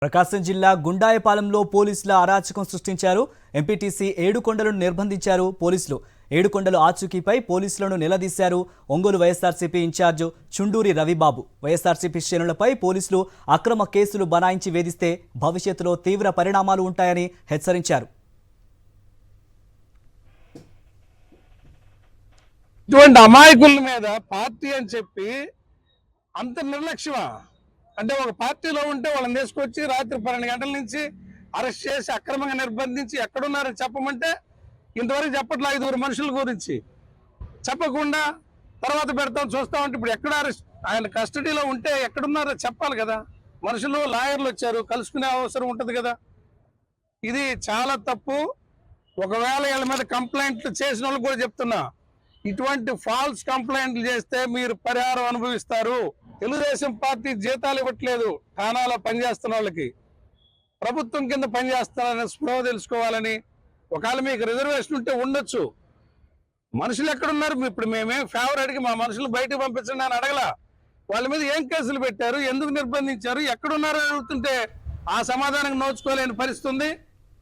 ప్రకాశం జిల్లా గుండాయపాలెంలో పోలీసుల అరాచకం సృష్టించారు. ఎంపీటీసీ ఏడుకొండలను నిర్బంధించారు పోలీసులు. ఏడుకొండలు ఆచూకీపై పోలీసులను నిలదీశారు. ఒంగోలు వైఎస్ఆర్సీపీ ఇన్ఛార్జ్ చుండూరి రవిబాబు. వైఎస్ఆర్సీపీ శ్రేణులపై పోలీసులు అక్రమ కేసులు బనాయించి వేధిస్తే భవిష్యత్తులో తీవ్ర పరిణామాలు ఉంటాయని హెచ్చరించారు. ఇటువంటి అమాయకుల మీద పార్టీ అని చెప్పి అంత నిర్లక్ష్యమా? అంటే ఒక పార్టీలో ఉంటే వాళ్ళని తీసుకొచ్చి రాత్రి 12 గంటల నుంచి అరెస్ట్ చేసి అక్రమంగా నిర్బంధించి ఎక్కడున్నారని చెప్పమంటే ఇంతవరకు చెప్పట్లే. 5 మనుషుల గురించి చెప్పకుండా తర్వాత పెడతాం చూస్తామంటే ఇప్పుడు ఎక్కడ అరెస్ట్, ఆయన కస్టడీలో ఉంటే ఎక్కడున్నారో చెప్పాలి కదా. మనుషులు లాయర్లు వచ్చారు, కలుసుకునే అవసరం ఉంటుంది కదా. ఇది చాలా తప్పు. ఒకవేళ వీళ్ళ మీద కంప్లైంట్లు చేసిన వాళ్ళు కూడా చెప్తున్నా, ఇటువంటి ఫాల్స్ కంప్లైంట్లు చేస్తే మీరు పరిహారం అనుభవిస్తారు. తెలుగుదేశం పార్టీ జీతాలు ఇవ్వట్లేదు, ఠాణాలో పనిచేస్తున్న వాళ్ళకి ప్రభుత్వం కింద పనిచేస్తారని స్పృహ తెలుసుకోవాలని. ఒకవేళ మీకు రిజర్వేషన్ ఉంటే ఉండొచ్చు. మనుషులు ఎక్కడున్నారు? ఇప్పుడు మేమేం ఫేవర్ అడిగి మా మనుషులు బయటకు పంపించండి అని అడగల. వాళ్ళ మీద ఏం కేసులు పెట్టారు, ఎందుకు నిర్బంధించారు, ఎక్కడున్నారో అడుగుతుంటే ఆ సమాధానం నోచుకోలేని పరిస్థితి ఉంది.